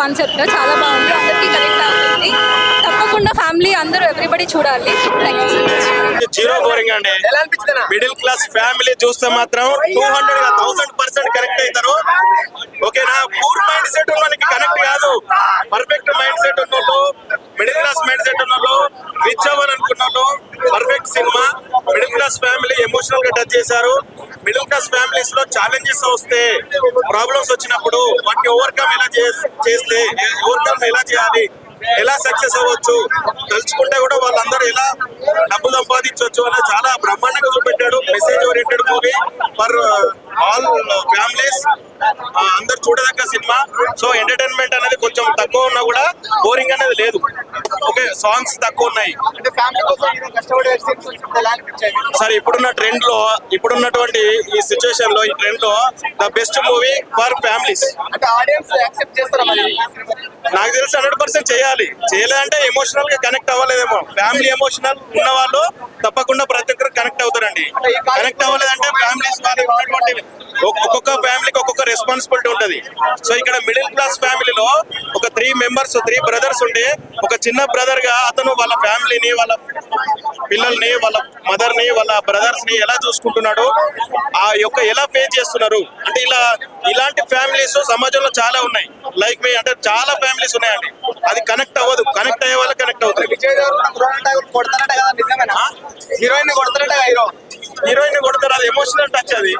Concept చాలా బాగుంది, అందరికీ కనెక్ట్ అవుతుంది. తప్పకుండా ఫ్యామిలీ అందరూ ఎవ్రీబడి చూడాలి. జీరో బోరింగ్ అండి. మిడిల్ క్లాస్ ఫ్యామిలీ చూస్తే మాత్రం 200% కనెక్ట్ అవుతారు. ఓకేనా, పూర్ మైండ్ సెట్ ఉన్నోళ్ళకి కనెక్ట్ కాదు, పర్ఫెక్ట్ మైండ్ సెట్ ఉన్నోళ్ళు, మిడిల్ క్లాస్ మైండ్ సెట్ ఉన్నోళ్ళు, రిచ్ అవ్వాలనుకున్న వాళ్ళు perfect cinema. Middle class family emotional గా టచ్ చేశారు. మిడిల్ క్లాస్ ఫ్యామిలీస్ లో ఛాలెంజెస్ వస్తే, ప్రాబ్లమ్స్ వచ్చినప్పుడు వాటిని ఓవర్కమ్ ఎలా చేస్తే, ఓవర్కమ్ ఎలా చేయాలి, ఎలా సక్సెస్ అవ్వచ్చు, తలుచుకుంటే కూడా వాళ్ళందరూ ఎలా డబ్బు సంపాదించవచ్చు అనేది చాలా బ్రహ్మాండంగా చూపెట్టాడు. Message oriented movie for all families, అందరు చూడదగ్గ సినిమా. సో ఎంటర్టైన్మెంట్ అనేది కొంచెం తక్కువ ఉన్నా కూడా బోరింగ్ అనేది లేదు. ఓకే, సాంగ్స్ తక్కువ ఉన్నాయి సార్. ఇప్పుడున్న ట్రెండ్ లో, ఇప్పుడున్నటువంటి ఈ సిచ్యువేషన్ లో, ఈ ట్రెండ్ లో the best movie for families. నాకు తెలిసి 100% చేయాలి. చేయలేదంటే ఎమోషనల్ గా కనెక్ట్ అవ్వలేదేమో. ఫ్యామిలీ ఎమోషనల్ ఉన్న వాళ్ళు తప్పకుండా ప్రతి ఒక్కరు కనెక్ట్ అవుతారండి. కనెక్ట్ అవ్వలేదంటే ఫ్యామిలీస్ ఒక్కొక్క ఫ్యామిలీకి ఒక్కొక్క రెస్పాన్సిబిలిటీ ఉంటది. సో ఇక్కడ మిడిల్ క్లాస్ ఫ్యామిలీలో ఒక 3 బ్రదర్స్ ఉంటే, ఒక చిన్న బ్రదర్ గా అతను వాళ్ళ ఫ్యామిలీని, వాళ్ళ పిల్లల్ని, వాళ్ళ మదర్ ని, వాళ్ళ బ్రదర్స్ ని ఎలా చూసుకుంటున్నాడు, ఆ యొక్క ఎలా ఫేస్ చేస్తున్నారు అంటే, ఇలాంటి ఫ్యామిలీస్ సమాజంలో చాలా ఉన్నాయి. లైక్ మీ అంటే చాలా ఫ్యామిలీస్ ఉన్నాయండి. అది కనెక్ట్ అవ్వదు, కనెక్ట్ అయ్యే వాళ్ళ కనెక్ట్ అవుతుంది. హీరోయిన్ కొడతారు, అది ఎమోషనల్ టచ్. అది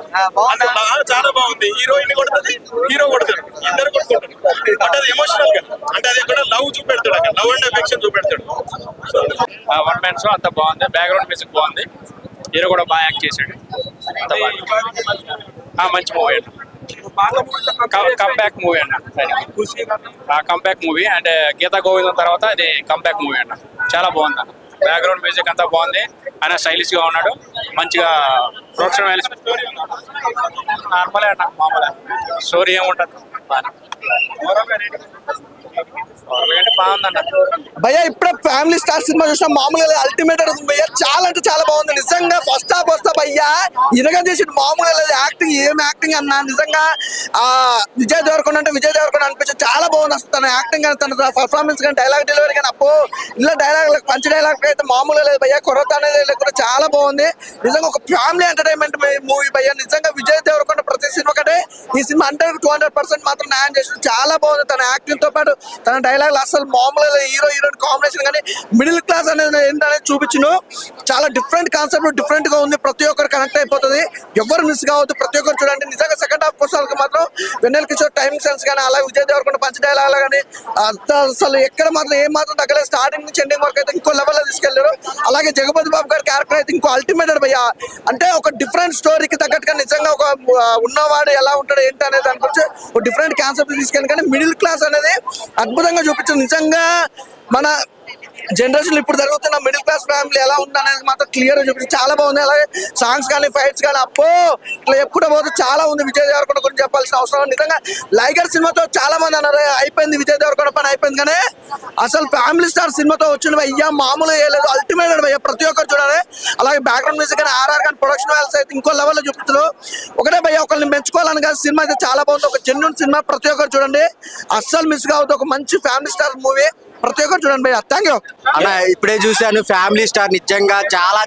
చాలా బాగుంది. హీరోయిన్ కొడుతుంది, హీరో కొడతాడు, ఇద్దరు కొడుతుంటారు. అంటే అది ఎమోషనల్ గా, అంటే అది ఎక్కడ లవ్ చూపెడతాడు, అక్కడ లవ్ అండ్ ఎఫెక్షన్ చూపెడతాడు. వన్ మ్యాన్ షో అంత బాగుంది, బ్యాక్గ్రౌండ్ మ్యూజిక్ బాగుంది, హీరో కూడా బాగా యాక్ట్ చేశాడు. మంచి మూవీ అండి, కంబ్యాక్ మూవీ అండి. కంబ్యాక్ మూవీ అంటే గీతా గోవిందం తర్వాత ఇది కంబ్యాక్ మూవీ అండి. చాలా బాగుంది అన్న, బ్యాక్గ్రౌండ్ మ్యూజిక్ అంతా బాగుంది. ఆయన స్టైలిష్ గా ఉన్నాడు, మంచిగా ప్రొడక్షన్ వాల్యూస్ నార్మలే అన్న, మామూలే. స్టోరీ ఏముంటది భయ్యా. ఇప్పుడే ఫ్యామిలీ స్టార్ సినిమా చూసినా, మామూలుగా అల్టిమేట్ అవుతుంది భయ్యా. చాలా అంటే చాలా బాగుంది నిజంగా. ఫస్ట్ హాఫ్ వస్తా భయ్యా, ఇరగా చేసి మామూలుగా లేదు. యాక్టింగ్ ఏం యాక్టింగ్ అన్నా నిజంగా. విజయ్ దేవరకొండ అంటే విజయ్ దేవరకొండ అనిపించి చాలా బాగుంది అసలు. తన యాక్టింగ్ కానీ, తన పర్ఫార్మెన్స్ కానీ, డైలాగ్ డెలివరీ కానీ, అప్పో ఇలా డైలాగ్ పంచ డైలాగ్ అయితే మామూలుగా లేదు భయ్యా. కొరత అనేది లేకుండా చాలా బాగుంది నిజంగా. ఒక ఫ్యామిలీ ఎంటర్టైన్మెంట్ మూవీ భయ్యా. నిజంగా విజయ్ దేవరకొండ ప్రతి సినిమా కంటే ఈ సినిమా 100% మాత్రం న్యాయం చేసి చాలా బాగుంది. తన యాక్టింగ్ తో పాటు తన డైలాగ్ అసలు మామూలుగా హీరోయిన్ కాంబినేషన్ కానీ, మిడిల్ క్లాస్ అనేది ఏంటనేది చూపించిన చాలా డిఫరెంట్ కాన్సెప్ట్, డిఫరెంట్ గా ఉంది. ప్రతి ఒక్కరు కనెక్ట్ అయిపోతుంది, ఎవరు మిస్ కావద్దు, ప్రతి ఒక్కరు చూడండి. నిజంగా సెకండ్ హాఫ్ కోసం మాత్రం వెన్నెల కిషోర్ టైమింగ్ సెన్స్ కానీ, అలాగే విజయ్ దేవరకొండ పంచ డైలాగ్ కానీ అసలు ఎక్కడ మాత్రం ఏం మాత్రం తగ్గలేదు. స్టార్టింగ్ నుంచి ఎండింగ్ వరకు అయితే ఇంకో లెవెల్ లో తీసుకెళ్లారు. అలాగే జగపతి బాబు గారి క్యారెక్టర్ అయితే ఇంకో అల్టిమేట్ భయ్యా. అంటే ఒక డిఫరెంట్ స్టోరీకి తగ్గట్టుగా నిజంగా ఒక ఉన్నవాడు ఎలా ఉంటాడు ఏంటి అనేది దాని గురించి ఒక డిఫరెంట్ కాన్సెప్ట్ తీసుకెళ్ళి, కానీ మిడిల్ క్లాస్ అనేది అద్భుతంగా చూపించింది నిజంగా. మన జనరేషన్ ఇప్పుడు జరుగుతున్న మిడిల్ క్లాస్ ఫ్యామిలీ ఎలా ఉందనేది మాత్రం క్లియర్ గా చూపించి చాలా బాగుంది. అలాగే సాంగ్స్ కానీ, ఫైట్స్ కానీ, అప్పో ఇట్లా ఎప్పుడు పోతే చాలా ఉంది. విజయ్ దేవరకొండ గురించి చెప్పాల్సిన అవసరం నిజంగా. లైగర్ సినిమాతో చాలా మంది అన్నారు అయిపోయింది విజయ్ దేవరకొండ పని అయిపోయింది, కానీ అసలు ఫ్యామిలీ స్టార్ సినిమాతో వచ్చిన అయ్యా మామూలు వేయలేదు, అల్టిమేట్ అయ్యా. ప్రతి ఒక్కరు చూడాలి. అలాగే బ్యాక్గ్రౌండ్ మ్యూజిక్ కానీ, ఆర్ఆర్ కానీ, ప్రొడక్షన్ వాల్యూస్ అయితే ఇంకో లెవెల్లో చూపిస్తారు. ఒకటే భయ్యా, ఒకరిని మెచ్చుకోవాలని కాదు, సినిమా అయితే చాలా బాగుంది. ఒక జెన్యూన్ సినిమా, ప్రతి ఒక్కరు చూడండి, అస్సలు మిస్ కావద్దు. ఒక మంచి ఫ్యామిలీ స్టార్ మూవీ, ప్రతి ఒక్కరు చూడండి భయ్యా. థ్యాంక్ యూ అన్న. ఇప్పుడే చూశాను ఫ్యామిలీ స్టార్, నిజంగా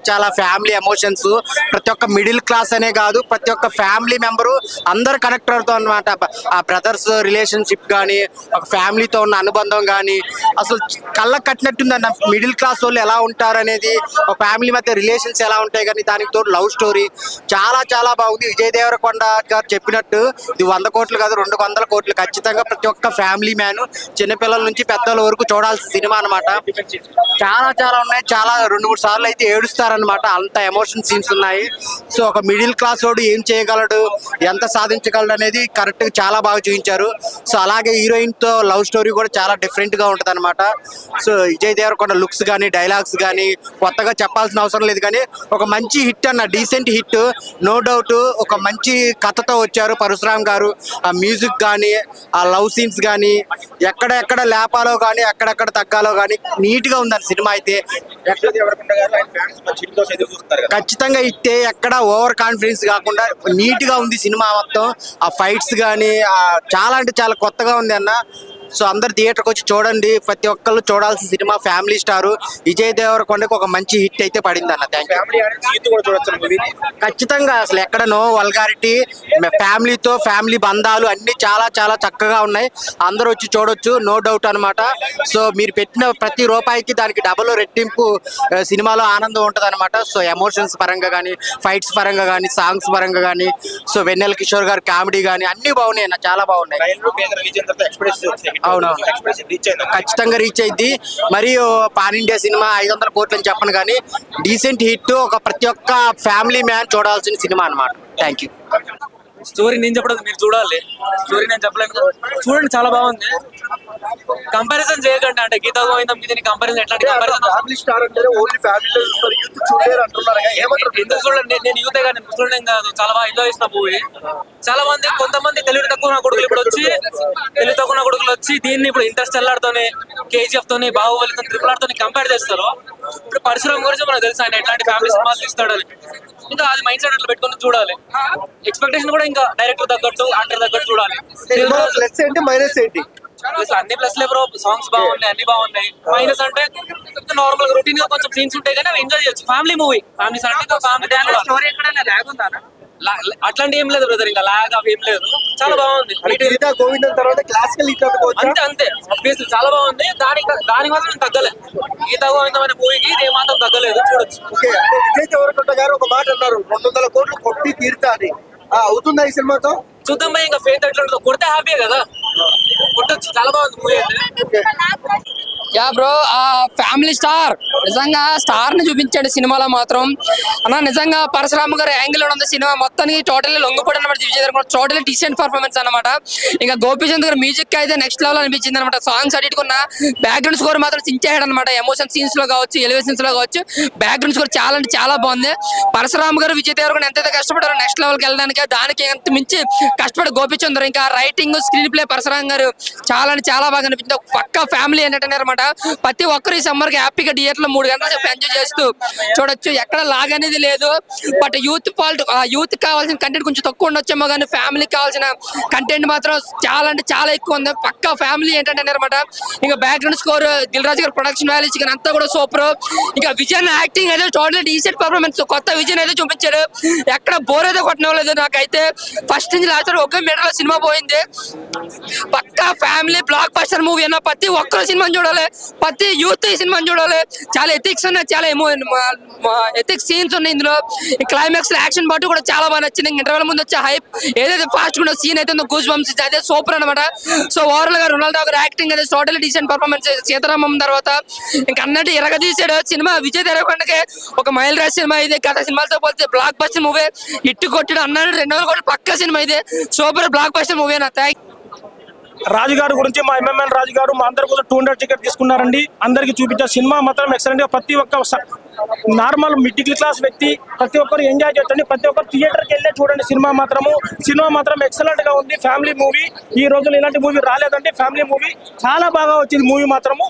చాలా ఫ్యామిలీ ఎమోషన్స్. ప్రతి ఒక్క మిడిల్ క్లాస్ అనే కాదు, ప్రతి ఒక్క ఫ్యామిలీ మెంబరు అందరు కనెక్ట్ అవుతాం అనమాట. ఆ బ్రదర్స్ రిలేషన్షిప్ కానీ, ఒక ఫ్యామిలీతో ఉన్న అనుబంధం కానీ అసలు కళ్ళకు కట్టినట్టుంది అన్న. మిడిల్ క్లాస్ వాళ్ళు ఎలా ఉంటారు అనేది, ఒక ఫ్యామిలీ మధ్య రిలేషన్స్ ఎలా ఉంటాయి కానీ, దానికి తోడు లవ్ స్టోరీ చాలా బాగుంది. విజయ్ దేవరకొండ గారు చెప్పినట్టు ఇది 100 కోట్లు కాదు, 200 కోట్లు ఖచ్చితంగా ప్రతి ఒక్క ఫ్యామిలీ మ్యాన్, చిన్నపిల్లల నుంచి పెద్దల వరకు చూడాల్సిన సినిమా అనమాట. చాలా ఉన్నాయి. చాలా 2-3 సార్లు అయితే ఏడుస్తారనమాట, అంత ఎమోషన్ సీన్స్ ఉన్నాయి. సో ఒక మిడిల్ క్లాస్ వాడు ఏం చేయగలడు, ఎంత సాధించగలడు అనేది కరెక్ట్ గా చాలా బాగా చూపించారు. సో అలాగే హీరోయిన్ తో లవ్ స్టోరీ కూడా చాలా డిఫరెంట్ గా ఉంటది అనమాట. సో విజయ్ దేవరకొండ లుక్స్ కానీ, డైలాగ్స్ కానీ కొత్తగా చెప్పాల్సిన అవసరం లేదు, కానీ ఒక మంచి హిట్ అన్న, డీసెంట్ హిట్ నో డౌట్. ఒక మంచి కథతో వచ్చారు పరశురామ్ గారు. ఆ మ్యూజిక్ కానీ, ఆ లవ్ సీన్స్ కానీ, ఎక్కడ లేపాలో కానీ, ఎక్కడెక్కడ తగ్గాలో కానీ నీట్ గా ఉందని సినిమా అయితే. ఖచ్చితంగా ఇట్టే, ఎక్కడ ఓవర్ కాన్ఫిడెన్స్ కాకుండా నీట్ గా ఉంది సినిమా మొత్తం. ఆ ఫైట్స్ కానీ చాలా అంటే చాలా కొత్తగా ఉంది అన్న. సో అందరు థియేటర్కి వచ్చి చూడండి, ప్రతి ఒక్కళ్ళు చూడాల్సిన సినిమా ఫ్యామిలీ స్టార్ విజయ్ దేవరకొండకి ఒక మంచి హిట్ అయితే పడింది అన్న. Thank you. ఖచ్చితంగా అసలు ఎక్కడ నో వల్గారిటీ, ఫ్యామిలీతో ఫ్యామిలీ బంధాలు అన్ని చాలా చాలా చక్కగా ఉన్నాయి. అందరూ వచ్చి చూడొచ్చు, నో డౌట్ అనమాట. సో మీరు పెట్టిన ప్రతి రూపాయికి దానికి డబుల్ రెట్టింపు సినిమాలో ఆనందం ఉంటుంది అనమాట. సో ఎమోషన్స్ పరంగా కానీ, ఫైట్స్ పరంగా కానీ, సాంగ్స్ పరంగా కానీ, సో వెన్నెల కిషోర్ గారు కామెడీ కానీ అన్ని బాగున్నాయి అన్న, చాలా బాగున్నాయి. అవునవును, ఖచ్చితంగా రీచ్ అయింది. మరియు పాన్ ఇండియా సినిమా 500 కోట్లు అని చెప్పను కానీ డీసెంట్ హిట్, ఒక ప్రతి ఒక్క ఫ్యామిలీ మ్యాన్ చూడాల్సిన సినిమా అనమాట. Thank you. స్టోరీ నేను చెప్పడం మీరు చూడాలి, స్టోరీ నేను చెప్పలేను, చూడండి చాలా బాగుంది. కంపారిజన్ చేయకండి, అంటే గీతా గోవిందం మీద కంపారిజన్ ఎట్లాంటి కంపారిజన్ ఎందుకు చూడండి, నేను యూతే కానీ చూడడం కాదు, చాలా బాగా ఎంజాయ్ చేసిన మూవీ. చాలా మంది కొంతమంది తెలివి తక్కువ నా కొడుకులు ఇప్పుడు వచ్చి తెలివి తక్కువ నా కొడుకులు వచ్చి దీన్ని ఇప్పుడు ఇంటర్స్టెల్లార్ తోని, కేజీఎఫ్ తోని, బాహుబలితో, RRR తోని కంపేర్ చేస్తారు. ఇప్పుడు పరశురామ్ గురించి మనకు తెలుసు ఆయన ఎట్లాంటి ఫ్యామిలీ సినిమాలు తీస్తాడని. ఇంకా అది మైండ్ సెట్ అట్లా పెట్టుకుని చూడాలి. ఎక్స్పెక్టేషన్ కూడా ఇంకా డైరెక్టర్ తగ్గట్టు, యాక్టర్ తగ్గట్టు చూడాలి. ప్లస్ ఏంటి మైనస్ ఏంటి? అన్ని ప్లస్ లే బ్రో, సాంగ్స్ బాగున్నాయి, అన్ని బాగున్నాయి. మైనస్ అంటే నార్మల్ గా రొటీన్ గా కొంచెం సీన్స్ ఉంటాయి కానీ అవి ఎంజాయ్ చేయొచ్చు. ఫ్యామిలీ మూవీ, ఫ్యామిలీ స్టోరీ ఎక్కడ లాగ్ ఉందా? అట్లాంటి ఏం లేదు బ్రదర్, ఇంకా లాగ్ అవి ఏం లేదు, చాలా బాగుంది. గోవిందం తర్వాత క్లాసికల్ అంతే అంతే అబ్వియస్లీ చాలా బాగుంది. దాని మాత్రం తగ్గలే, గీతా గోవిందమైన మూవీకి ఇది ఏమాత్రం తగ్గలేదు, చూడొచ్చు. విజయ్ దేవరకొండ గారు ఒక మాట అన్నారు, 200 కోట్లు కొట్టి తీరుతా అని. అవుతుందా ఈ సినిమాతో? చూద్దాం భయ్, ఇంకా ఫేత్ ఎట్లా ఉంటుందో. కొడితే హ్యాపీయే కదా, కొట్టొచ్చు. చాలా బాగుంది మూవీ అయితే. యా బ్రో, ఫ్యామిలీ స్టార్ నిజంగా స్టార్ ని చూపించాడు సినిమాలో మాత్రం అన్న. నిజంగా పరశురామ్ గారు యాంగిల్ ఉంది సినిమా మొత్తానికి, టోటల్లీ లొంగిపోవడం అనమాట. Vijay Deverakonda totally decent performance అనమాట. ఇంకా గోపీచంద్ గారు మ్యూజిక్ అయితే నెక్స్ట్ లెవెల్ అనిపించింది అనమాట. సాంగ్స్ అడిటుకున్న బ్యాక్గ్రౌండ్ స్కోర్ మాత్రం చించేయడం అనమాట. ఎమోషన్ సీన్స్ లో కావచ్చు, ఎలివేషన్స్ లో కావచ్చు, బ్యాక్గ్రౌండ్ స్కోర్ చాలా అంటే చాలా బాగుంది. పరశురామ్ గారు విజయ్ దేవరకొండ ఎంతైతే కష్టపడారో నెక్స్ట్ లెవెల్కి వెళ్ళడానికి, దానికి ఎంత మించి కష్టపడి గోపీచంద్. ఇంకా రైటింగ్, స్క్రీన్ ప్లే పరశురామ్ గారు చాలా అంటే చాలా బాగా అనిపించింది. పక్కా ఫ్యామిలీ ఎంటర్టైనర్ అనమాట. ప్రతి ఒక్కరు ఈ సమ్మర్ కి హ్యాపీగా థియేటర్ లో 3 గంటల సేపు ఎంజాయ్ చేస్తూ చూడొచ్చు. ఎక్కడ లాగ్ అనేది లేదు. బట్ యూత్ కావాల్సిన కంటెంట్ కొంచెం తక్కువ ఉండొచ్చేమో కానీ ఫ్యామిలీకి కావాల్సిన కంటెంట్ మాత్రం చాలా అంటే చాలా ఎక్కువ ఉంది. పక్కా ఫ్యామిలీ ఎంటర్టైనర్ అనమాట. ఇంకా బ్యాక్గ్రౌండ్ స్కోర్, దిల్ రాజు గారు ప్రొడక్షన్ వాల్యూస్ కానీ అంతా కూడా సూపర్. ఇంకా విజయ్ యాక్టింగ్ అయితే టోటల్ డీసెంట్ పర్ఫార్మెన్స్, కొత్త విజయ్ అయితే చూపించాడు. ఎక్కడ బోర్ అయితే కొట్టలేదు. నాకైతే ఫస్ట్ నుంచి లాస్ట్ వరకు ఒకే మీటర్ లో సినిమా పోయింది. పక్కా ఫ్యామిలీ బ్లాక్ బస్టర్ మూవీ అన్న. ప్రతి ఒక్కరు సినిమాని చూడాలి, ప్రతి యూత్ ఈ సినిమాని చూడాలి. చాలా ఎథిక్స్ ఉన్నాయి, చాలా ఎథిక్స్ సీన్స్ ఉన్నాయి ఇందులో. క్లైమాక్స్ యాక్షన్ పార్ట్ కూడా చాలా బాగా నచ్చింది. ఇంటర్వెల్ ముందు వచ్చే హైప్ ఏదైతే ఫాస్ట్ కూడా సీన్ అయితే గూస్ బంప్స్ అదే సూపర్ అనమాట. సో ఓవరాల్ గా రొనాల్డో గారు యాక్టింగ్ అయితే టోటల్ డీసెంట్ పర్ఫార్మెన్స్. సీతారామం తర్వాత ఇంకా అన్నట్టు ఎరగదీసాడు సినిమా. విజయ్ దేవరకొండకి ఒక మైల్ రాజ్ సినిమా ఇది. గత సినిమాలతో పోతే బ్లాక్ బస్టర్ మూవీ హిట్ కొట్టాడు అన్నాడు. 200 కోట్లు పక్కా సినిమా ఇది. సూపర్ బ్లాక్ బస్టర్ మూవీ అన్న. థ్యాంక్ రాజుగారి గురించి మా MMN రాజుగారు మా అందరి కోసం 200 టికెట్ తీసుకున్నారండి. అందరికి చూపించారు. సినిమా మాత్రం ఎక్సలెంట్ గా, ప్రతి ఒక్క నార్మల్ మిడిల్ క్లాస్ వ్యక్తి ప్రతి ఒక్కరు ఎంజాయ్ చేయొచ్చండి. ప్రతి ఒక్కరు థియేటర్కి వెళ్ళే చూడండి. సినిమా మాత్రం ఎక్సలెంట్ గా ఉంది. ఫ్యామిలీ మూవీ, ఈ రోజుల్లో ఇలాంటి మూవీ రాలేదండి. ఫ్యామిలీ మూవీ చాలా బాగా వచ్చింది. మూవీ మాత్రము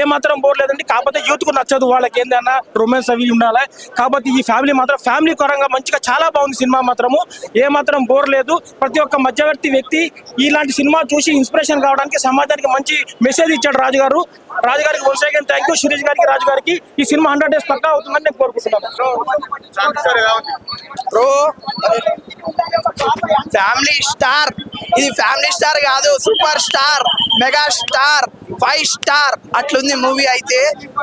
ఏ మాత్రం బోర్ లేదండి. కాకపోతే యూత్ కు నచ్చదు, వాళ్ళకి ఏందన్నా రొమాన్స్ అవి ఉండాలి. కాబట్టి ఈ ఫ్యామిలీ మాత్రం ఫ్యామిలీ పరంగా మంచిగా చాలా బాగుంది. సినిమా మాత్రము ఏ మాత్రం బోర్ లేదు. ప్రతి ఒక్క మధ్యవర్తి వ్యక్తి ఇలాంటి సినిమా చూసి ఇన్స్పిరేషన్ కావడానికి, సమాజానికి మంచి మెసేజ్ ఇచ్చాడు రాజుగారు. రాజుగారికి once again thank you. Sirish గారికి, రాజు గారికి. ఈ సినిమా 100 days పక్కా అవుతుందని నేను కోరుకుంటున్నాను. ఫ్యామిలీ స్టార్, ఇది ఫ్యామిలీ స్టార్ కాదు, super star, mega star, 5 star అట్లుంది మూవీ అయితే.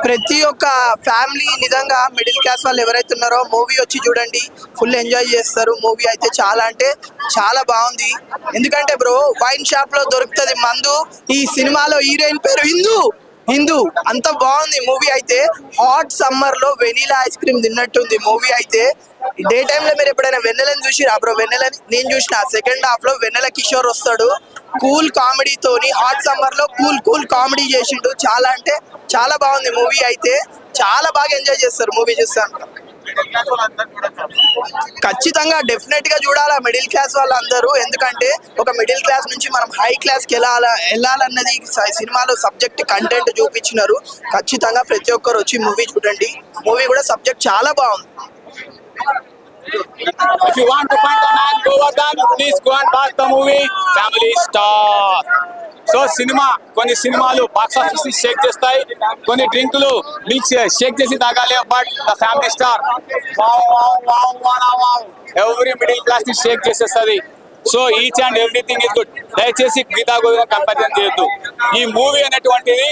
ప్రతి ఒక్క ఫ్యామిలీ నిజంగా మిడిల్ క్లాస్ వాళ్ళు ఎవరైతే ఉన్నారో మూవీ వచ్చి చూడండి, ఫుల్ ఎంజాయ్ చేస్తారు. మూవీ అయితే చాలా అంటే చాలా బాగుంది. ఎందుకంటే బ్రో వైన్ షాప్ లో దొరుకుతుంది మందు, ఈ సినిమాలో హీరోయిన్ పేరు హిందూ. అంత బాగుంది మూవీ అయితే. హాట్ సమ్మర్ లో వెనీలా ఐస్ క్రీమ్ తిన్నట్టుంది మూవీ అయితే. డే టైమ్ లో మీరు ఎప్పుడైనా వెన్నెలని చూసిరా బ్రో? వెన్నెలని నేను చూసిన. సెకండ్ హాఫ్ లో వెన్నెల కిషోర్ వస్తాడు, కూల్ కామెడీతోని హాట్ సమ్మర్ లో కూల్ కామెడీ చేసిండు. చాలా అంటే చాలా బాగుంది మూవీ అయితే. చాలా బాగా ఎంజాయ్ చేస్తారు మూవీ చూస్తాను. ఖచ్చితంగా డెఫినెట్ గా చూడాలా మిడిల్ క్లాస్ వాళ్ళందరూ. ఎందుకంటే ఒక మిడిల్ క్లాస్ నుంచి మనం హై క్లాస్ కి వెళ్ళాలన్నది సినిమాలో సబ్జెక్ట్ కంటెంట్ చూపించినారు. ఖచ్చితంగా ప్రతి ఒక్కరు వచ్చి మూవీ చూడండి. మూవీ కూడా సబ్జెక్ట్ చాలా బాగుంది. If you want to find the man Govardhan, please go and watch the movie Family Star. So cinema కొన్ని సినిమాలు బాక్స్ ఆఫీస్ ని షేక్ చేస్తాయి, కొన్ని డ్రింకులు మిల్క్ షేక్ చేసి తాగాలి. But the family star every middle class ని షేక్ చేసేస్తుంది. So each and everything is good. దయచేసి గీతా గోవిందం కంపారిజన్ చేయొద్దు. ఈ మూవీ అనేటువంటిది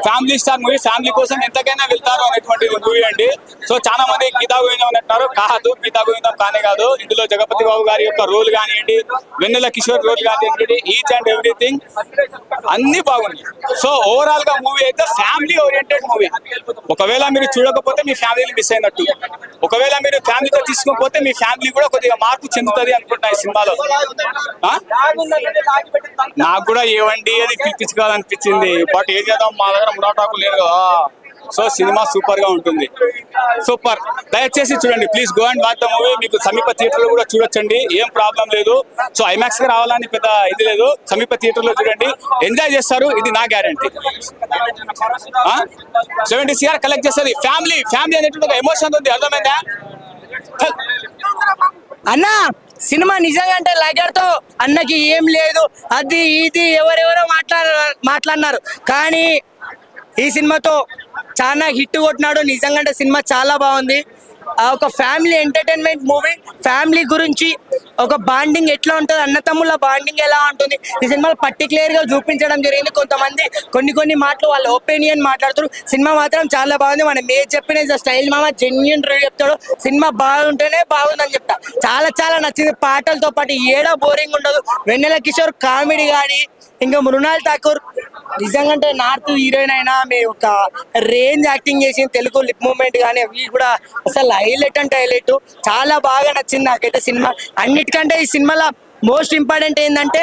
ఫ్యామిలీ స్టార్ మూవీ, ఫ్యామిలీ కోసం ఎంతకైనా వెళ్తారు అనేటువంటిది మూవీ అండి. సో చాలా మంది గీతా గోవిందం అని అంటున్నారు, కాదు గీతా గోవిందం కానే కాదు. ఇందులో జగపతి బాబు గారి యొక్క రోల్ కానివ్వండి, వెన్నెల కిషోర్ రోల్ కానివ్వండి, ఈచ్ అండ్ ఎవ్రీథింగ్ అన్ని బాగుంది. సో ఓవరాల్ గా మూవీ అయితే ఫ్యామిలీ ఓరియంటెడ్ మూవీ. ఒకవేళ మీరు చూడకపోతే మీ ఫ్యామిలీని మిస్ అయినట్టు, ఒకవేళ మీరు ఫ్యామిలీతో తీసుకోకపోతే మీ ఫ్యామిలీ కూడా కొద్దిగా మార్పు చెందుతుంది అనుకుంటున్నా ఈ సినిమాలో. నాకు కూడా ఏవండి అని పిలిపించుకోవాలనిపించింది, బట్ ఏం చేద్దాం, మా దగ్గర మురాటాకు లేదు కదా. సో సినిమా సూపర్ గా ఉంటుంది, సూపర్. దయచేసి చూడండి, please go and watch the movie. మీకు సమీప థియేటర్ లో కూడా చూడొచ్చండి, ఏం ప్రాబ్లం లేదు. సో ఐమాక్స్ కి రావాలని పెద్ద ఇది లేదు, సమీప థియేటర్ లో చూడండి, ఎంజాయ్ చేస్తారు, ఇది నా గ్యారంటీ. 70 CR కలెక్ట్ చేస్తుంది. ఫ్యామిలీ అనేటువంటి ఒక ఎమోషన్ ఉంది, అర్థమైందా అన్నా? సినిమా నిజంగా అంటే లగర్తో అన్నకి ఏం లేదు, అది ఇది ఎవరెవరో మాట్లాడినారు, కానీ ఈ సినిమాతో చాలా హిట్ కొట్టినాడు. నిజంగా అంటే సినిమా చాలా బాగుంది. ఒక ఫ్యామిలీ ఎంటర్టైన్మెంట్ మూవీ, ఫ్యామిలీ గురించి ఒక బాండింగ్ ఎట్లా ఉంటుంది, అన్నతమ్ముల బాండింగ్ ఎలా ఉంటుంది ఈ సినిమాలో పర్టికులర్ గా చూపించడం జరిగింది. కొంతమంది కొన్ని మాటలు వాళ్ళ ఒపీనియన్ మాట్లాడుతారు, సినిమా మాత్రం చాలా బాగుంది. మనం ఏ చెప్పిన స్టైల్ మామ జెన్యున్ రివ్యూ చెప్తాడు, సినిమా బాగుంటేనే బాగుందని చెప్తా. చాలా నచ్చింది. పాటలతో పాటు ఏడా బోరింగ్ ఉండదు. వెన్నెల కిషోర్ కామెడీ కానీ, ఇంకా మృణాల్ ఠాకూర్ నిజంగా అంటే నార్త్ హీరోయిన్ అయినా మీ ఒక రేంజ్ యాక్టింగ్ చేసి తెలుగు లిప్ మూమెంట్ కానీ అవి కూడా అసలు హైలైట్ అంటే హైలైట్. చాలా బాగా నచ్చింది నాకైతే సినిమా. అన్నిటికంటే ఈ సినిమాలో మోస్ట్ ఇంపార్టెంట్ ఏంటంటే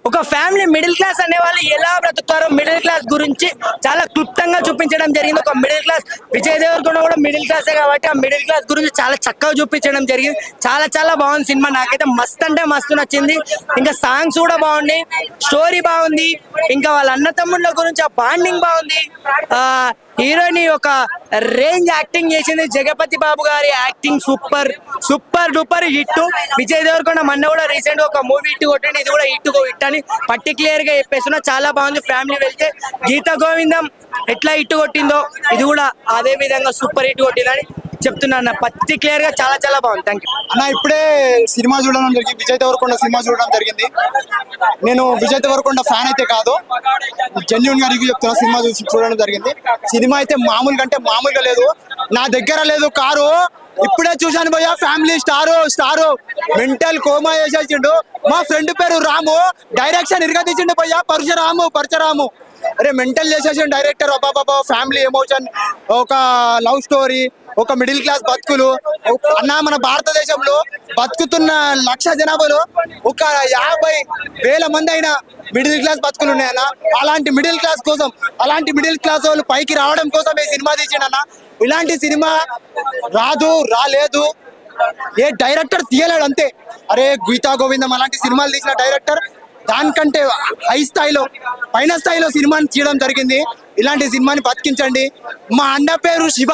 ఒక ఫ్యామిలీ మిడిల్ క్లాస్ అనే వాళ్ళు ఎలా బ్రతుకుతారో మిడిల్ క్లాస్ గురించి చాలా క్లుప్తంగా చూపించడం జరిగింది. ఒక మిడిల్ క్లాస్ విజయ్ దేవరకొండ కూడా మిడిల్ క్లాసే కాబట్టి ఆ మిడిల్ క్లాస్ గురించి చాలా చక్కగా చూపించడం జరిగింది. చాలా బాగుంది సినిమా. నాకైతే మస్తు అంటే మస్తు నచ్చింది. ఇంకా సాంగ్స్ కూడా బాగున్నాయి, స్టోరీ బాగుంది, ఇంకా వాళ్ళ అన్నతమ్ముళ్ళ గురించి ఆ బాండింగ్ బాగుంది. హీరోయిన్ ఒక రేంజ్ యాక్టింగ్ చేసింది. జగపతి బాబు గారి acting super duper hit. Vijay Deverakonda మొన్న కూడా రీసెంట్ గా ఒక మూవీ హిట్ కొట్టింది, ఇది కూడా హిట్ అని పర్టికులర్ గా చెప్పేస్తున్నా. చాలా బాగుంది. ఫ్యామిలీ వెళ్తే గీతా గోవిందం ఎట్లా హిట్ కొట్టిందో ఇది కూడా అదే విధంగా సూపర్ హిట్ కొట్టిందని చెప్తున్నా. పర్టికులర్ గా చాలా బాగుంది. థ్యాంక్ యూ అన్న. ఇప్పుడే సినిమా చూడడం జరిగింది, విజయ్ దేవరకొండ సినిమా చూడడం జరిగింది. నేను విజయ్ దేవరకొండ ఫ్యాన్ అయితే కాదు, జెన్యూన్ గా రివ్యూ చెప్తున్నా. సినిమా చూడడం జరిగింది. సినిమా అయితే మామూలుగా లేదు. నా దగ్గర లేదు కారు, ఇప్పుడే చూశాను భయ్యా. ఫ్యామిలీ స్టారు మెంటల్ కోమా చేసేసిండు. మా ఫ్రెండ్ పేరు రాము, డైరెక్షన్ ఇరగదీసిండు భయ్యా. పరశురాము అరే మెంటల్ చేసేసిండు డైరెక్టర్. అబ్బాబా ఫ్యామిలీ ఎమోషన్, ఒక లవ్ స్టోరీ, ఒక మిడిల్ క్లాస్ బతుకులు. అన్న మన భారతదేశంలో బతుకుతున్న 1,00,000 జనాభాలో ఒక 50,000 మంది అయినా మిడిల్ క్లాస్ బతుకులు ఉన్నాయన్న. అలాంటి మిడిల్ క్లాస్ కోసం, అలాంటి మిడిల్ క్లాస్ వాళ్ళు పైకి రావడం కోసం ఈ సినిమా తీసిండన్న. ఇలాంటి సినిమా రాలేదు, ఏ డైరెక్టర్ తీయలేడు అంతే. అరే గీతా గోవిందం అలాంటి సినిమాలు తీసిన డైరెక్టర్ దానికంటే పైన స్థాయిలో సినిమాని తీయడం జరిగింది. ఇలాంటి సినిమాని బతికించండి. మా అన్న పేరు శివ,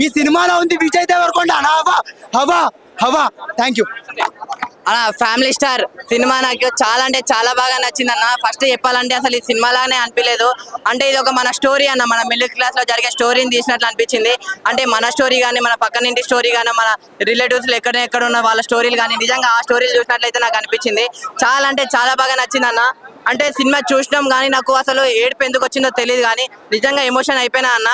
ఈ సినిమాలో ఉంది విజయ్ దేవరకొండ. హవా థ్యాంక్ యూ అలా. ఫ్యామిలీ స్టార్ సినిమా నాకు చాలా అంటే చాలా బాగా నచ్చింది అన్న. ఫస్ట్ చెప్పాలంటే అసలు ఈ సినిమా లాగానే అనిపించలేదు. అంటే ఇది ఒక మన స్టోరీ అన్న, మన మిడిల్ క్లాస్ లో జరిగే స్టోరీని తీసినట్లు అనిపించింది. అంటే మన స్టోరీ కానీ, మన పక్కనింటి స్టోరీ కానీ, మన రిలేటివ్స్ ఎక్కడ ఉన్న వాళ్ళ స్టోరీలు కానీ, నిజంగా ఆ స్టోరీలు చూసినట్లయితే నాకు అనిపించింది. చాలా అంటే చాలా బాగా నచ్చింది అన్న. అంటే సినిమా చూసినాం కానీ నాకు అసలు ఏడుపు ఎందుకు వచ్చిందో తెలియదు, కానీ నిజంగా ఎమోషన్ అయిపోయినా అన్న.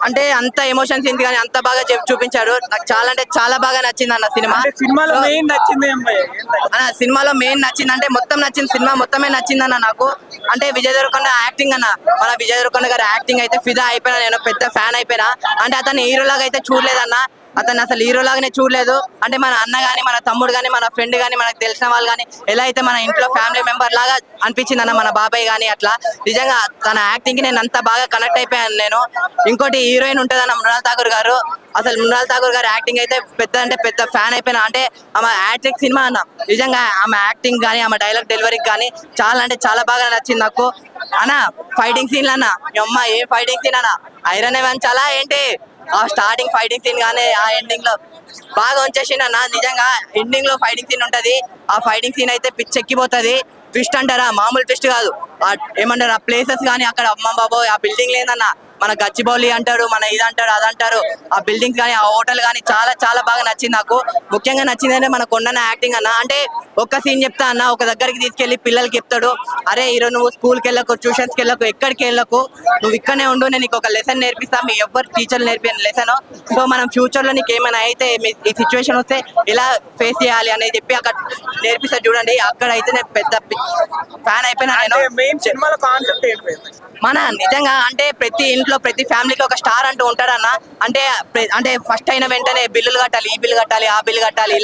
అంటే అంత ఎమోషన్స్ ఏంటి కానీ అంత బాగా చూపించాడు. నాకు చాలా అంటే చాలా బాగా నచ్చింది అన్న సినిమా. సినిమాలో మెయిన్ నచ్చింది అన్న, సినిమాలో మెయిన్ నచ్చింది అంటే మొత్తం నచ్చింది, సినిమా మొత్తమే నచ్చింది అన్న నాకు. అంటే విజయ్ దేవరకొండ యాక్టింగ్ అన్న, మన విజయ్ దేవరకొండ గారి యాక్టింగ్ అయితే ఫిదా అయిపోయినా, నేను పెద్ద ఫ్యాన్ అయిపోయినా. అంటే అతను హీరోలాగా అయితే చూడలేదన్న, అతను అసలు హీరో లాగానే చూడలేదు. అంటే మన అన్న గానీ, మన తమ్ముడు గానీ, మన ఫ్రెండ్ గానీ, మనకు తెలిసిన వాళ్ళు కానీ ఎలా అయితే మన ఇంట్లో ఫ్యామిలీ మెంబర్ లాగా అనిపించింది అన్న, మన బాబాయ్ గానీ అట్లా. నిజంగా తన యాక్టింగ్ కి నేను అంత బాగా కనెక్ట్ అయిపోయాను నేను. ఇంకోటి హీరోయిన్ ఉంటుంది అన్న మృణాల్ ఠాకూర్ గారు. అసలు మృణాల్ ఠాకూర్ గారు యాక్టింగ్ అయితే పెద్ద ఫ్యాన్ అయిపోయినా. అంటే ఆమె యాక్టింగ్ సినిమా అన్న, నిజంగా ఆమె యాక్టింగ్ కానీ, ఆమె డైలాగ్ డెలివరీ కానీ చాలా అంటే చాలా బాగా నచ్చింది నాకు అన్న. ఫైటింగ్ సీన్లు అన్న, అమ్మ ఏ ఫైటింగ్ సీన్ అన్న, ఐరన్ వేయించాలా ఏంటి ఆ స్టార్టింగ్ ఫైటింగ్ సీన్ కానీ ఆ ఎండింగ్ లో బాగా ఉంచేసిండు అన్న. నిజంగా ఎండింగ్ లో ఫైటింగ్ సీన్ ఉంటది. ఆ ఫైటింగ్ సీన్ అయితే పిచ్చెక్కిపోతుంది. ట్విస్ట్ అంటారా, మామూలు ట్విస్ట్ కాదు. ఏమంటారు ఆ ప్లేసెస్ కానీ అక్కడ అమ్మ బాబోయ్ ఆ బిల్డింగ్ లేదన్న, మన గచ్చిబౌలి అంటారు, మన ఇది అంటారు అదంటారు, ఆ బిల్డింగ్స్ కానీ ఆ హోటల్ కానీ చాలా చాలా బాగా నచ్చింది నాకు. ముఖ్యంగా నచ్చిందంటే మన కొండన్న యాక్టింగ్ అన్న. అంటే ఒక్క సీన్ చెప్తా అన్న, ఒక దగ్గరికి తీసుకెళ్లి పిల్లలకి చెప్తాడు, అరే ఈరోజు నువ్వు స్కూల్కి వెళ్ళకు, ట్యూషన్స్కి వెళ్ళకు, ఎక్కడికి వెళ్ళకు, నువ్వు ఇక్కడనే ఉండు, నేను నీకు ఒక లెసన్ నేర్పిస్తా, మీ ఎవరు టీచర్లు నేర్పిన లెసన్. సో మనం ఫ్యూచర్ లో నీకు ఏమైనా అయితే ఈ సిచ్యువేషన్ వస్తే ఎలా ఫేస్ చేయాలి అనేది చెప్పి అక్కడ నేర్పిస్తా చూడండి. అక్కడ అయితే నేను పెద్ద ఫ్యాన్ అయిపోయినా. నేను మన నిజంగా అంటే ప్రతి ఇంట్లో ప్రతి ఫ్యామిలీకి ఒక స్టార్ అంటూ ఉంటాడన్న. అంటే ఫస్ట్ అయిన వెంటనే బిల్లులు కట్టాలి, ఈ బిల్లు కట్టాలి, ఆ బిల్లు కట్టాలి,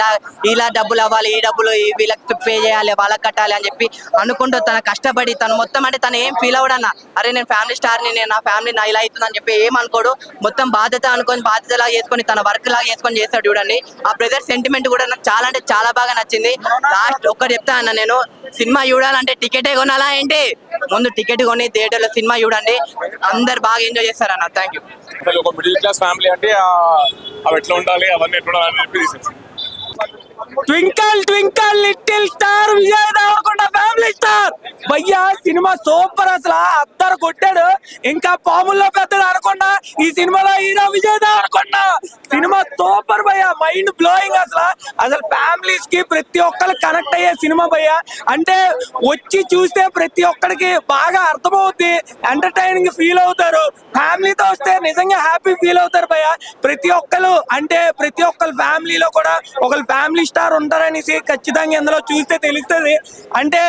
ఇలా డబ్బులు అవ్వాలి, ఈ డబ్బులు వీళ్ళకి పే చేయాలి, వాళ్ళకి కట్టాలి అని చెప్పి అనుకుంటూ తన కష్టపడి తను మొత్తం అంటే తను ఏం ఫీల్ అవ్వడన్న, అరే నేను ఫ్యామిలీ స్టార్ని, నేను నా ఫ్యామిలీ నా ఇలా అవుతుందని చెప్పి ఏం అనుకోడు. మొత్తం బాధ్యత అనుకొని బాధ్యతలాగా చేసుకొని తన వర్క్ లాగా చేసుకొని చేస్తాడు చూడండి. ఆ బ్రదర్ సెంటిమెంట్ కూడా నాకు చాలా అంటే చాలా బాగా నచ్చింది. లాస్ట్ ఒక్కటి చెప్తా అన్న, నేను సినిమా చూడాలంటే టికెటే కొనాలా ఏంటి, ముందు టికెట్ కొని థియేటర్లో సినిమా చూడండి, అందరు బాగా ఎంజాయ్ చేస్తారన్న. Thank you. ఒక మిడిల్ క్లాస్ ఫ్యామిలీ అంటే అవి ఎట్లా ఉండాలి, అవన్నీ ఎట్లా ఉండాలి అని చెప్పి twinkle twinkle little star Vijay Deverakonda family star భయ్యా సినిమా సూపర్. అసలు అద్దరు కొట్టాడు, ఇంకా పాముల్లో పెద్దడు అనకుండా ఈ సినిమాలో హీరో విజయ్ దేవరకొండ. సినిమా సూపర్ భయ్యా, మైండ్ బ్లోయింగ్. అసలు ఫ్యామిలీస్ కి ప్రతి ఒక్కరికి కనెక్ట్ అయ్యే సినిమా భయ్యా. అంటే వచ్చి చూస్తే ప్రతి ఒక్కరికి బాగా అర్థమవుద్ది, ఎంటర్టైనింగ్ ఫీల్ అవుతారు. ఫ్యామిలీతో వస్తే నిజంగా హ్యాపీ ఫీల్ అవుతారు భయ్యా. ప్రతి ఒక్కరు అంటే ప్రతి ఒక్కరు ఫ్యామిలీలో కూడా ఒకరు ఫ్యామిలీ స్టార్ ఉంటారనేసి ఖచ్చితంగా ఇందులో చూస్తే తెలుస్తుంది. అంటే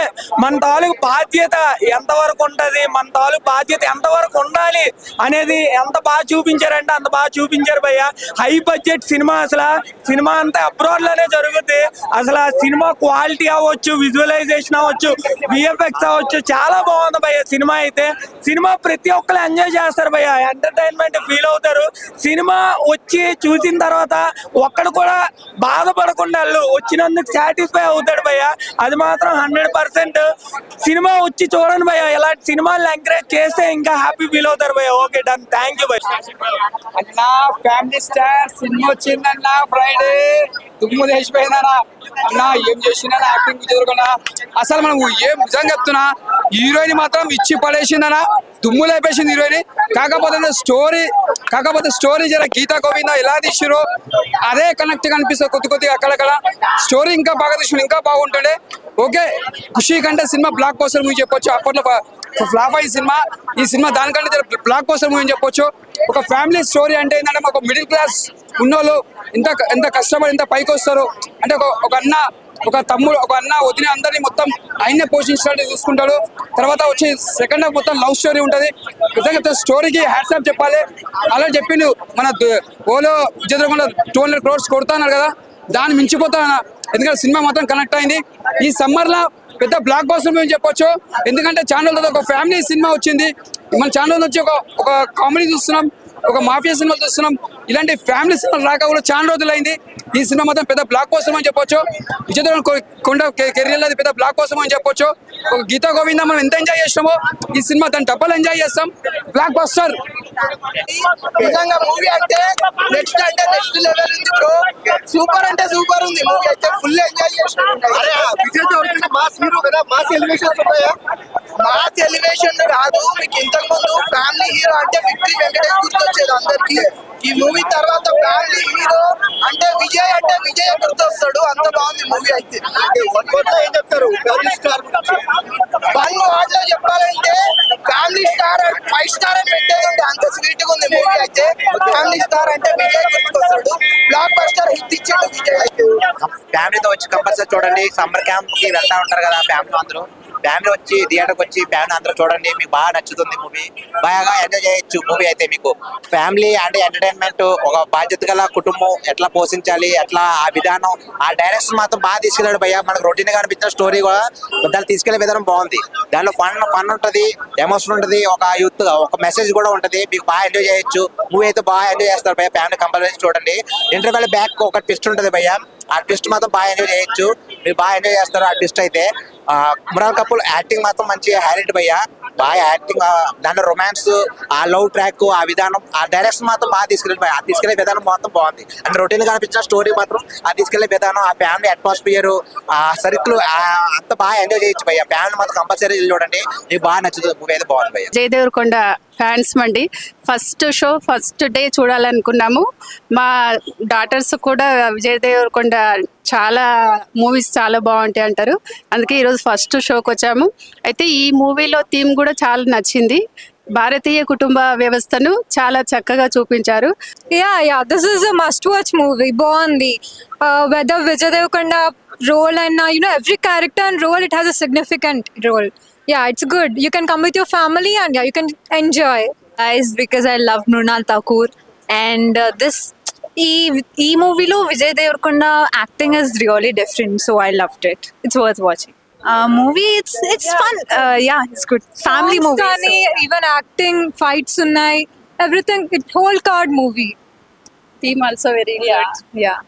మన తాలూకు బాధ్యత ఎంతవరకు ఉంటది, మన తాలూకు బాధ్యత ఎంతవరకు ఉండాలి అనేది ఎంత బాగా చూపించారంటే అంత బాగా చూపించారు భయ్య. హై బడ్జెట్ సినిమా, అసలు సినిమా అంతా అబ్రాడ్ లోనే జరుగుతుంది. అసలు ఆ సినిమా క్వాలిటీ అవ్వచ్చు, విజువలైజేషన్ అవ్వచ్చు, విఎఫ్ఎక్స్ అవ్వచ్చు, చాలా బాగుంది భయ్య సినిమా అయితే. సినిమా ప్రతి ఒక్కరు ఎంజాయ్ చేస్తారు భయ్య, ఎంటర్టైన్మెంట్ ఫీల్ అవుతారు. సినిమా వచ్చి చూసిన తర్వాత ఒక్కడు కూడా బాధపడకుండా వచ్చినందుకు సాటిస్ఫై అవుతాడు భయ్య. అది మాత్రం 100%. సినిమా వచ్చి చూడండి భయ్య, ఇలాంటి సినిమాలు ఎంకరేజ్ చేస్తే ఇంకా హ్యాపీ ఫీల్ అవుతారు భయ్య. ఓకే డన్, థ్యాంక్ యూ భయ్య. అన్నా ఫ్యామిలీ స్టార్ సినిమా వచ్చిందన్నా, ఫ్రైడే దుమ్ము తెచ్చిపోయిందన్నా. అన్నా ఏం చేసిందా యాక్టింగ్ జరుగుతున్నా, అసలు మనం ఏం నిజంగా చెప్తున్నా, హీరోయిన్ మాత్రం ఇచ్చి పడేసిందన్నా, దుమ్ము లేపేసింది హీరోయిన్. కాకపోతే స్టోరీ జర గీతా గోవింద ఎలా తీసిరో అదే కనెక్ట్ కనిపిస్తుంది కొద్దిగా అక్కడక్కడ. స్టోరీ ఇంకా బాగా తీసిన ఇంకా బాగుంటుండే. ఓకే ఖుషి కంటే సినిమా బ్లాక్ బస్టర్ మూవీ చెప్పొచ్చు. అప్పట్లో ఫ్లాప్ అయ్యి సినిమా, ఈ సినిమా దానికంటే బ్లాక్ బస్టర్ మూవీ చెప్పొచ్చు. ఒక ఫ్యామిలీ స్టోరీ అంటే ఏంటంటే ఒక మిడిల్ క్లాస్ ఉన్నోళ్ళు ఎంత కష్టపడి ఎంత పైకి వస్తారు అంటే ఒక అన్న, ఒక తమ్ముడు, ఒక అన్న వదిన అందరినీ మొత్తం ఆయన్నే పోషించినట్టు చూసుకుంటాడు. తర్వాత వచ్చి సెకండ్ హాఫ్ మొత్తం లవ్ స్టోరీ ఉంటుంది. నిజంగా స్టోరీకి హ్యాట్స్ ఆఫ్ చెప్పాలి. అలా చెప్పిండు మన ఓలో విజయ్ దేవరకొండ 200 crores కొడతాన్నారు కదా, దాన్ని మించిపోతాను. ఎందుకంటే సినిమా మొత్తం కనెక్ట్ అయింది. ఈ సమ్మర్ లో పెద్ద బ్లాక్ బస్టర్ మేము చెప్పొచ్చు. ఎందుకంటే ఛానల్ ఒక ఫ్యామిలీ సినిమా వచ్చింది, మన ఛానల్ నుంచి ఒక కామెడీ చూస్తున్నాం, ఒక మాఫియా సినిమాలు చూస్తున్నాం. ఇలాంటి ఫ్యామిలీ సినిమాలు రాక కూడా చాలా రోజులైంది. ఈ సినిమా మొత్తం పెద్ద బ్లాక్ బస్టర్ అని చెప్పొచ్చు. విజయ్ దేవరకొండ కెరీర్ లో పెద్ద బ్లాక్ బస్టర్ అని చెప్పొచ్చు. ఒక గీతా గోవింద మనం ఎంత ఎంజాయ్ చేస్తామో ఈ సినిమా దాన్ని డబ్బులు ఎంజాయ్ చేస్తాం. బ్లాక్ బస్టర్ నిజంగా మూవీ అంటే నెక్స్ట్ లెవెల్ ఉంది బ్రో. సూపర్ అంటే సూపర్ ఉంది మూవీ అయితే, ఫుల్ ఎంజాయ్ చేస్తాం. విజయ్ దేవరకొండ మాస్ హీరో కదా, మాస్ ఎలివేషన్స్ ఉంటాయా? మాస్ ఎలివేషన్ రాదు మీకు. ఇంతకు ముందు ఫ్యామిలీ హీరో అంటే విక్టరీ వెంకటేష్ గుర్తొచ్చేది అందరికి. ఈ మూవీ తర్వాత ఫ్యామిలీ హీరో అంటే విజయ్ గుర్తొస్తాడు. అంత బాగుంది మూవీ అయితే. ఏం చెప్తారు ఫ్యామిలీ స్టార్? 1 word లో చెప్పాలంటే ఫ్యామిలీ స్టార్ 5 star అని పెట్టేది ఉంది, అంత స్వీట్ గా ఉంది మూవీ అయితే. ఫ్యామిలీ స్టార్ అంటే విజయ్ గుర్తుకొస్తాడు. బ్లాక్ బస్టర్ హిట్ ఇచ్చాడు విజయ్ అయితే. ఫ్యామిలీతో వచ్చి కంపల్సరీ చూడండి. సమ్మర్ క్యాంప్ కి వెళ్తా ఉంటారు కదా ఫ్యామిలీ అందరూ, ఫ్యామిలీ వచ్చి థియేటర్కి వచ్చి ఫ్యామిలీ అందరూ చూడండి, మీకు బాగా నచ్చుతుంది మూవీ. బాగా ఎంజాయ్ చేయొచ్చు మూవీ అయితే. మీకు ఫ్యామిలీ అంటే ఎంటర్టైన్మెంట్, ఒక బాధ్యత గల కుటుంబం ఎట్లా పోషించాలి, ఎట్లా ఆ విధానం, ఆ డైరెక్షన్ మాత్రం బాగా తీసుకెళ్ళాడు భయ్య. మనకు రొటీన్ గా అనిపించిన స్టోరీ కూడా దాన్ని తీసుకెళ్లే విధానం బాగుంది. దానిలో ఫన్ ఉంటుంది, ఎమోషన్ ఉంటుంది, ఒక యూత్ ఒక మెసేజ్ కూడా ఉంటుంది. మీకు బాగా ఎంజాయ్ చేయొచ్చు మూవీ అయితే. బాగా ఎంజాయ్ చేస్తారు భయ్య, ఫ్యామిలీ కంపల్సరీ చూడండి. ఇంటర్వెల్ బ్యాక్ ఒక ట్విస్ట్ ఉంటుంది భయ్య, ఆ ట్విస్ట్ మాత్రం బాగా ఎంజాయ్ చేయొచ్చు, మీరు బాగా ఎంజాయ్ చేస్తారు ఆ ట్విస్ట్ అయితే. మురాల్ కపూర్ యాక్టింగ్ మాత్రం మంచి హైలైట్ భయ్య. బాగా యాక్టింగ్, దాంట్లో రొమాన్స్, ఆ లవ్ ట్రాక్, ఆ విధానం, ఆ డైరెక్షన్ మాత్రం బాగా తీసుకెళ్ళి, ఆ తీసుకెళ్లే విధానం మొత్తం బాగుంది. అంటే రొటీన్ గా అనిపించిన స్టోరీ మాత్రం ఆ తీసుకెళ్లే విధానం, ఆ ఫ్యామిలీ అట్మాస్ఫియర్, ఆ సర్కిల్ అంత బాగా ఎంజాయ్ చేయొచ్చు భయ్య. ఫ్యామిలీ మాత్రం కంపల్సరీ చూడండి, మీకు బాగా నచ్చుతుంది. మూవీ అయితే బాగుంది భయ్య. విజయ్ దేవరకొండ ఫ్యాన్స్ మండి. ఫస్ట్ షో ఫస్ట్ డే చూడాలనుకున్నాము. మా డాటర్స్ కూడా విజయ్ దేవరకొండ చాలా మూవీస్ చాలా బాగుంటాయి అంటారు, అందుకే ఈరోజు ఫస్ట్ షోకి వచ్చాము. అయితే ఈ మూవీలో థీమ్ కూడా చాలా నచ్చింది. భారతీయ కుటుంబ వ్యవస్థను చాలా చక్కగా చూపించారు. Yeah this is a must watch movie. బాగుంది. Whether Vijay Deverakonda role and every character and role, it has a significant role. Yeah, it's good. You can come with your family and you can enjoy. Guys, because I love Mrunal Thakur and this movie lo Vijay Deverakonda acting is really different, so I loved it. It's worth watching. Movie, it's fun. Yeah, it's good. Family movie. Kani, even acting, fights unnai, everything. It whole card movie. Theme also very good. Yeah.